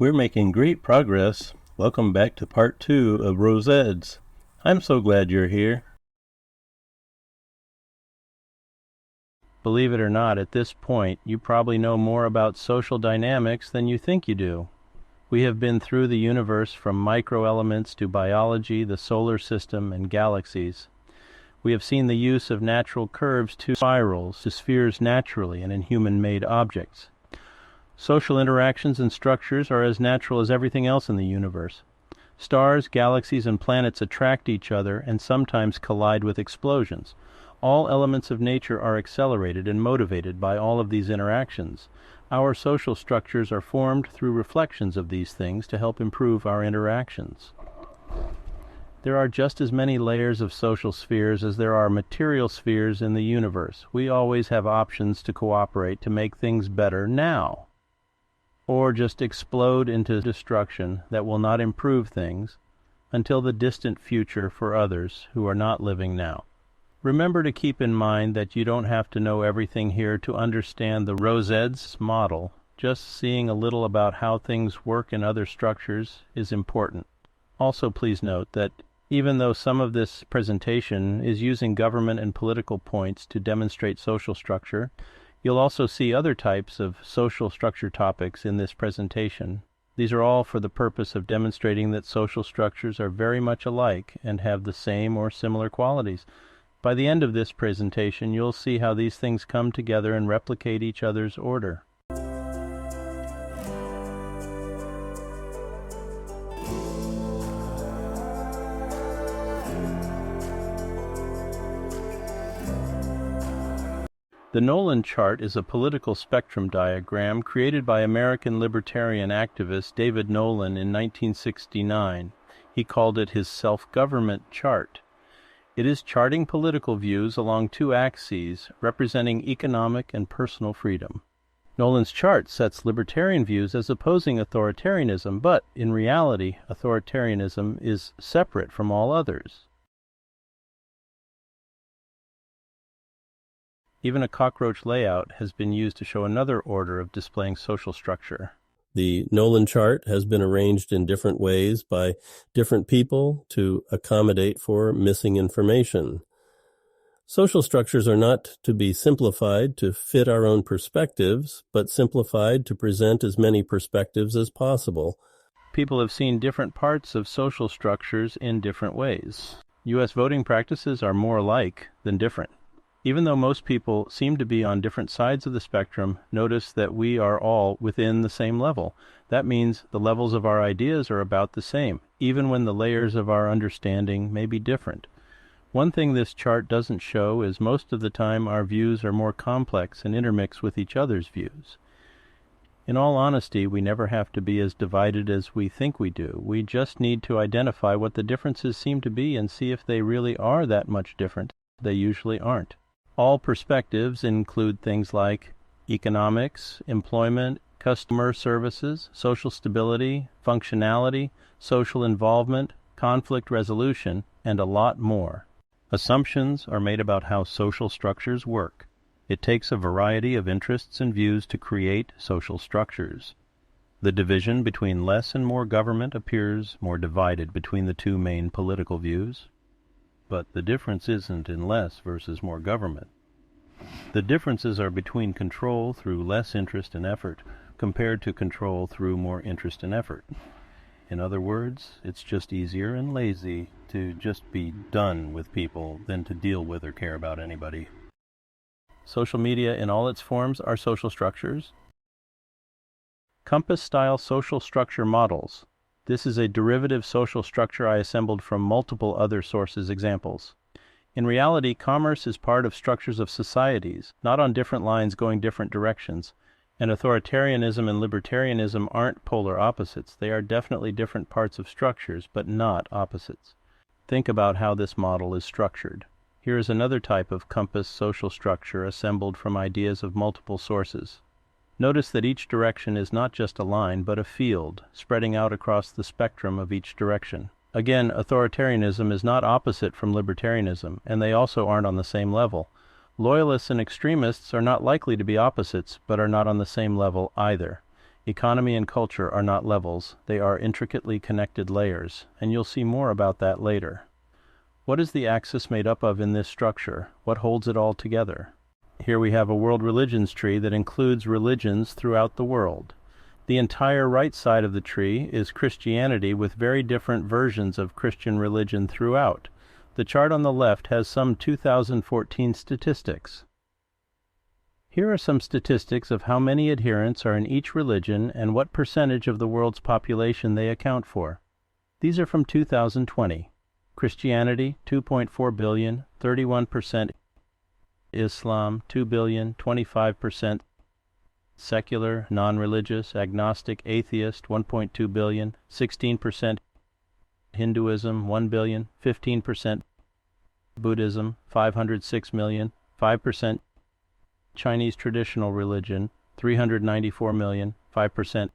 We're making great progress. Welcome back to part 2 of ROSeDS. I'm so glad you're here. Believe it or not, at this point, you probably know more about social dynamics than you think you do. We have been through the universe from microelements to biology, the solar system, and galaxies. We have seen the use of natural curves to spirals, to spheres naturally and in human-made objects. Social interactions and structures are as natural as everything else in the universe. Stars, galaxies, and planets attract each other and sometimes collide with explosions. All elements of nature are accelerated and motivated by all of these interactions. Our social structures are formed through reflections of these things to help improve our interactions. There are just as many layers of social spheres as there are material spheres in the universe. We always have options to cooperate to make things better now, or just explode into destruction that will not improve things until the distant future for others who are not living now. Remember to keep in mind that you don't have to know everything here to understand the ROSeDS model. Just seeing a little about how things work in other structures is important. Also, please note that even though some of this presentation is using government and political points to demonstrate social structure, you'll also see other types of social structure topics in this presentation. These are all for the purpose of demonstrating that social structures are very much alike and have the same or similar qualities. By the end of this presentation, you'll see how these things come together and replicate each other's order. The Nolan Chart is a political spectrum diagram created by American libertarian activist David Nolan in 1969. He called it his self-government chart. It is charting political views along two axes, representing economic and personal freedom. Nolan's chart sets libertarian views as opposing authoritarianism, but in reality, authoritarianism is separate from all others. Even a cockroach layout has been used to show another order of displaying social structure. The Nolan chart has been arranged in different ways by different people to accommodate for missing information. Social structures are not to be simplified to fit our own perspectives, but simplified to present as many perspectives as possible. People have seen different parts of social structures in different ways. U.S. voting practices are more alike than different. Even though most people seem to be on different sides of the spectrum, notice that we are all within the same level. That means the levels of our ideas are about the same, even when the layers of our understanding may be different. One thing this chart doesn't show is most of the time our views are more complex and intermix with each other's views. In all honesty, we never have to be as divided as we think we do. We just need to identify what the differences seem to be and see if they really are that much different. They usually aren't. All perspectives include things like economics, employment, customer services, social stability, functionality, social involvement, conflict resolution, and a lot more. Assumptions are made about how social structures work. It takes a variety of interests and views to create social structures. The division between less and more government appears more divided between the two main political views. But the difference isn't in less versus more government. The differences are between control through less interest and effort compared to control through more interest and effort. In other words, it's just easier and lazy to just be done with people than to deal with or care about anybody. Social media in all its forms are social structures. Compass-style social structure models. This is a derivative social structure I assembled from multiple other sources examples. In reality, commerce is part of structures of societies, not on different lines going different directions, and authoritarianism and libertarianism aren't polar opposites. They are definitely different parts of structures, but not opposites. Think about how this model is structured. Here is another type of compass social structure assembled from ideas of multiple sources. Notice that each direction is not just a line, but a field, spreading out across the spectrum of each direction. Again, authoritarianism is not opposite from libertarianism, and they also aren't on the same level. Loyalists and extremists are not likely to be opposites, but are not on the same level either. Economy and culture are not levels, they are intricately connected layers, and you'll see more about that later. What is the axis made up of in this structure? What holds it all together? Here we have a world religions tree that includes religions throughout the world. The entire right side of the tree is Christianity with very different versions of Christian religion throughout. The chart on the left has some 2014 statistics. Here are some statistics of how many adherents are in each religion and what percentage of the world's population they account for. These are from 2020. Christianity, 2.4 billion, 31%. Islam, 2 billion, 25%. Secular, non-religious, agnostic, atheist, 1.2 billion, 16%. Hinduism, 1 billion, 15%. Buddhism, 506 million, 5%. Chinese traditional religion, 394 million, 5%.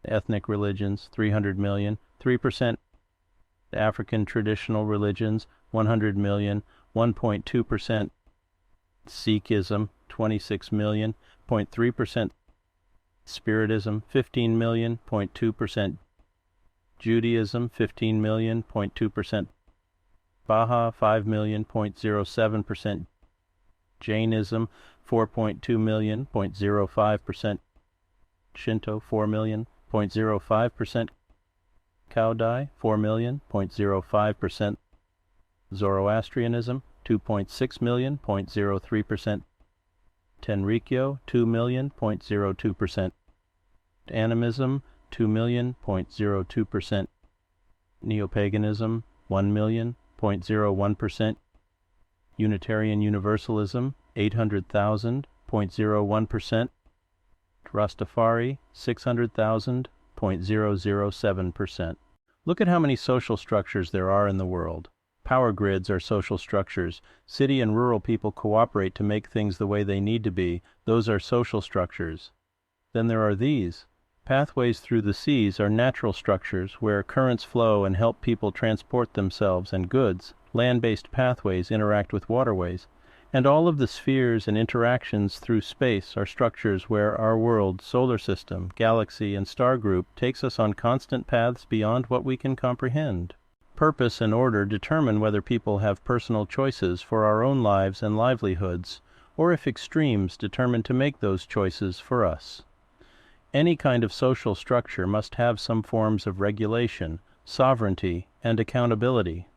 Ethnic religions, 300 million, 3%. African traditional religions, 100 million, 1.2%. Sikhism, 26 million, 0.3%. Spiritism, 15 million, 0.2%. Judaism, 15 million, 0.2%. Baha, 5 million, 0.07%. Jainism, 4.2 million, 0.05%. Shinto, 4 million, 0.05%. Kaudai, 4 million, 0.05%. Zoroastrianism, 2.6 million, 0.03%. Tenrikyo, 2 million, 0.02%. Animism, 2 million, 0.02%. Neopaganism, 1 million, 0.01%. Unitarian Universalism, 800,000, 0.01%. Rastafari, 600,000, 0.007%. Look at how many social structures there are in the world. Power grids are social structures. City and rural people cooperate to make things the way they need to be. Those are social structures. Then there are these. Pathways through the seas are natural structures where currents flow and help people transport themselves and goods. Land-based pathways interact with waterways. And all of the spheres and interactions through space are structures where our world, solar system, galaxy, and star group takes us on constant paths beyond what we can comprehend. Purpose and order determine whether people have personal choices for our own lives and livelihoods, or if extremes determine to make those choices for us. Any kind of social structure must have some forms of regulation, sovereignty, and accountability.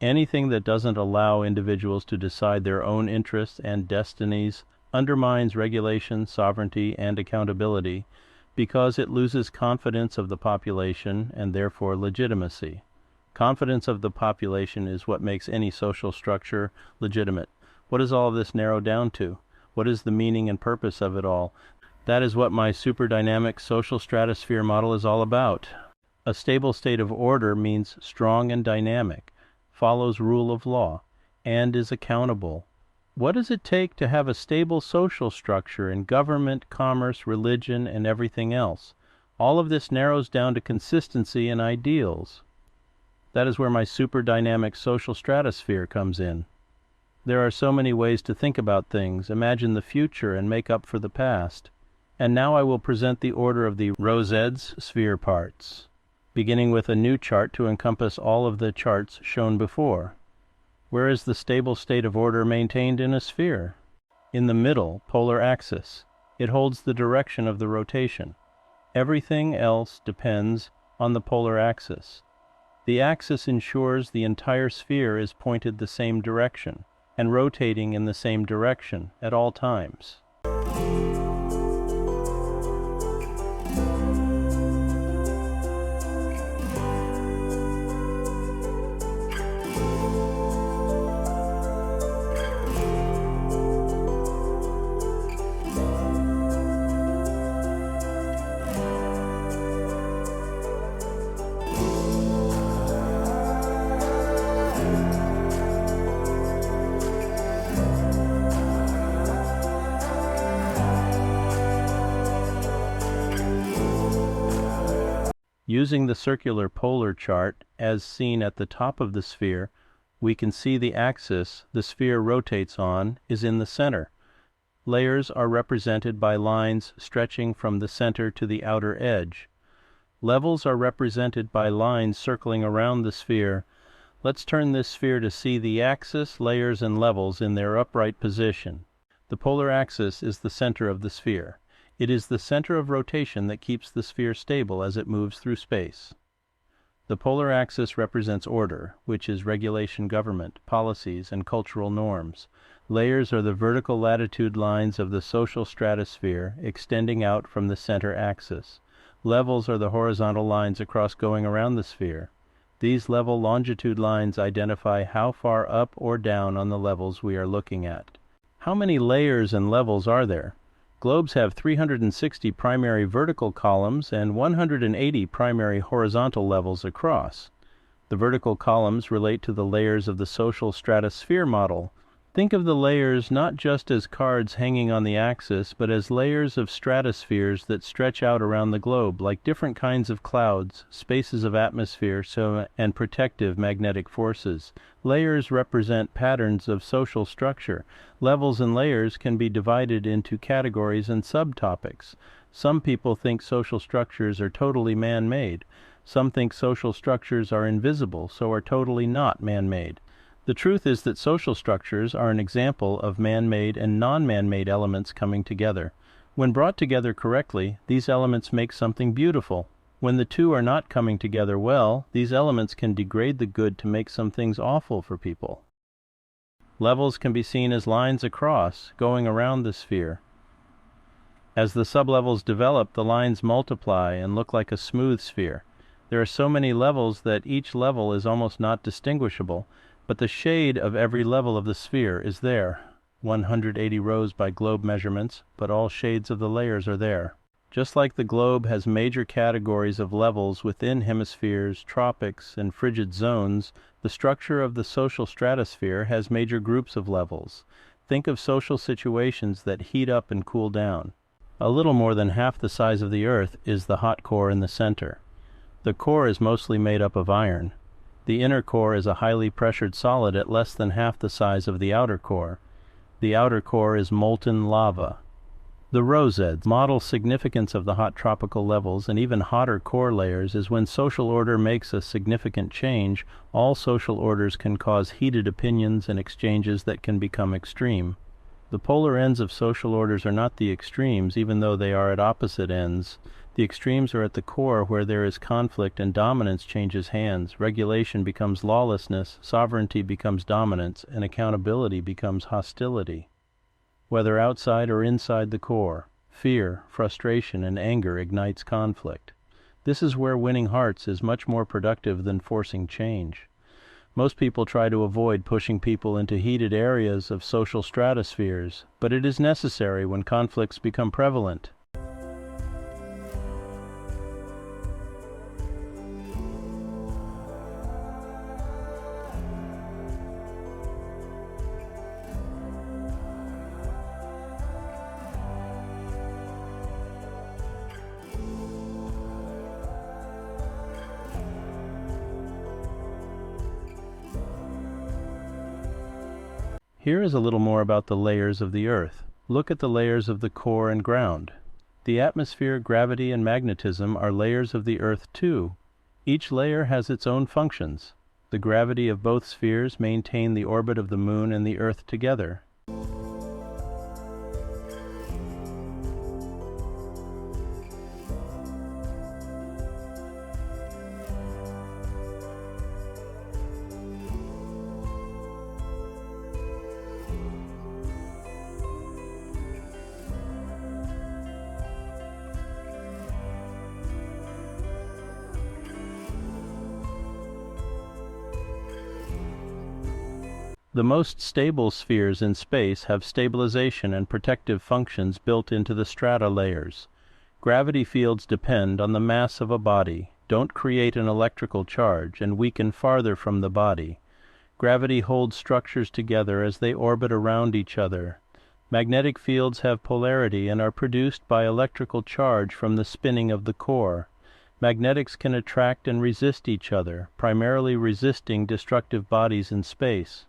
Anything that doesn't allow individuals to decide their own interests and destinies undermines regulation, sovereignty, and accountability because it loses confidence of the population and therefore legitimacy. Confidence of the population is what makes any social structure legitimate. What does all of this narrow down to? What is the meaning and purpose of it all? That is what my superdynamic social stratosphere model is all about. A stable state of order means strong and dynamic, follows rule of law, and is accountable. What does it take to have a stable social structure in government, commerce, religion, and everything else? All of this narrows down to consistency and ideals. That is where my superdynamic social stratosphere comes in. There are so many ways to think about things, imagine the future, and make up for the past. And now I will present the order of the ROSeDS sphere parts, beginning with a new chart to encompass all of the charts shown before. Where is the stable state of order maintained in a sphere? In the middle, polar axis. It holds the direction of the rotation. Everything else depends on the polar axis. The axis ensures the entire sphere is pointed the same direction and rotating in the same direction at all times. Using the circular polar chart as seen at the top of the sphere, we can see the axis the sphere rotates on is in the center. Layers are represented by lines stretching from the center to the outer edge. Levels are represented by lines circling around the sphere. Let's turn this sphere to see the axis, layers, and levels in their upright position. The polar axis is the center of the sphere. It is the center of rotation that keeps the sphere stable as it moves through space. The polar axis represents order, which is regulation, government, policies, and cultural norms. Layers are the vertical latitude lines of the social stratosphere extending out from the center axis. Levels are the horizontal lines across going around the sphere. These level longitude lines identify how far up or down on the levels we are looking at. How many layers and levels are there? Globes have 360 primary vertical columns and 180 primary horizontal levels across. The vertical columns relate to the layers of the social stratosphere model. Think of the layers not just as cards hanging on the axis, but as layers of stratospheres that stretch out around the globe, like different kinds of clouds, spaces of atmosphere, and protective magnetic forces. Layers represent patterns of social structure. Levels and layers can be divided into categories and subtopics. Some people think social structures are totally man-made. Some think social structures are invisible, so are totally not man-made. The truth is that social structures are an example of man-made and non-man-made elements coming together. When brought together correctly, these elements make something beautiful. When the two are not coming together well, these elements can degrade the good to make some things awful for people. Levels can be seen as lines across, going around the sphere. As the sublevels develop, the lines multiply and look like a smooth sphere. There are so many levels that each level is almost not distinguishable, but the shade of every level of the sphere is there. 180 rows by globe measurements, but all shades of the layers are there. Just like the globe has major categories of levels within hemispheres, tropics, and frigid zones, the structure of the social stratosphere has major groups of levels. Think of social situations that heat up and cool down. A little more than half the size of the Earth is the hot core in the center. The core is mostly made up of iron. The inner core is a highly pressured solid at less than half the size of the outer core. The outer core is molten lava. The ROSeDS Model significance of the hot tropical levels and even hotter core layers is when social order makes a significant change, all social orders can cause heated opinions and exchanges that can become extreme. The polar ends of social orders are not the extremes, even though they are at opposite ends. The extremes are at the core, where there is conflict and dominance changes hands, regulation becomes lawlessness, sovereignty becomes dominance, and accountability becomes hostility. Whether outside or inside the core, fear, frustration, and anger ignites conflict. This is where winning hearts is much more productive than forcing change. Most people try to avoid pushing people into heated areas of social stratospheres, but it is necessary when conflicts become prevalent. Here is a little more about the layers of the Earth. Look at the layers of the core and ground. The atmosphere, gravity, and magnetism are layers of the Earth too. Each layer has its own functions. The gravity of both spheres maintain the orbit of the Moon and the Earth together. The most stable spheres in space have stabilization and protective functions built into the strata layers. Gravity fields depend on the mass of a body, don't create an electrical charge, and weaken farther from the body. Gravity holds structures together as they orbit around each other. Magnetic fields have polarity and are produced by electrical charge from the spinning of the core. Magnetics can attract and resist each other, primarily resisting destructive bodies in space.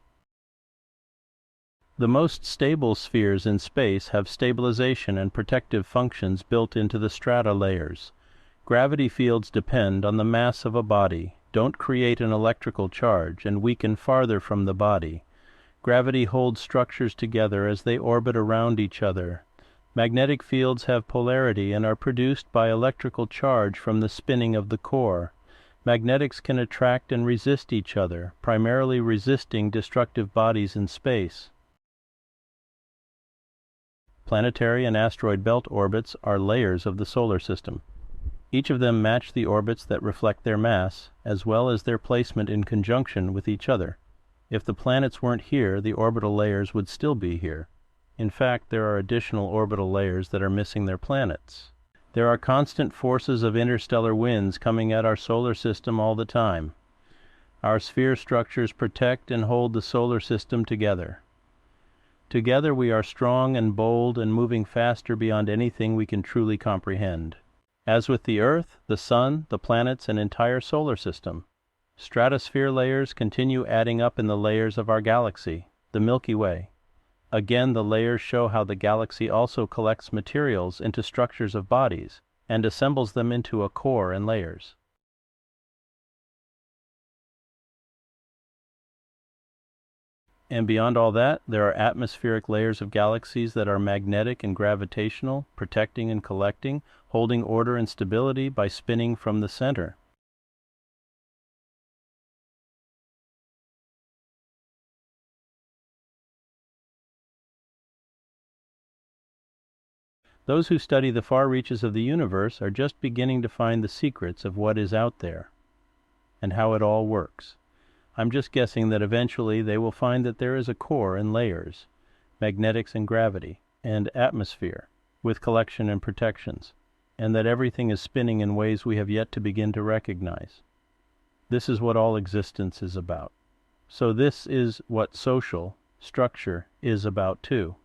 The most stable spheres in space have stabilization and protective functions built into the strata layers. Gravity fields depend on the mass of a body, don't create an electrical charge, and weaken farther from the body. Gravity holds structures together as they orbit around each other. Magnetic fields have polarity and are produced by electrical charge from the spinning of the core. Magnetics can attract and resist each other, primarily resisting destructive bodies in space. Planetary and asteroid belt orbits are layers of the solar system. Each of them match the orbits that reflect their mass, as well as their placement in conjunction with each other. If the planets weren't here, the orbital layers would still be here. In fact, there are additional orbital layers that are missing their planets. There are constant forces of interstellar winds coming at our solar system all the time. Our sphere structures protect and hold the solar system together. Together we are strong and bold and moving faster beyond anything we can truly comprehend. As with the Earth, the Sun, the planets, and entire solar system, stratosphere layers continue adding up in the layers of our galaxy, the Milky Way. Again, the layers show how the galaxy also collects materials into structures of bodies and assembles them into a core and layers. And beyond all that, there are atmospheric layers of galaxies that are magnetic and gravitational, protecting and collecting, holding order and stability by spinning from the center. Those who study the far reaches of the universe are just beginning to find the secrets of what is out there and how it all works. I'm just guessing that eventually they will find that there is a core and layers, magnetics and gravity, and atmosphere, with collection and protections, and that everything is spinning in ways we have yet to begin to recognize. This is what all existence is about. So this is what social structure is about too.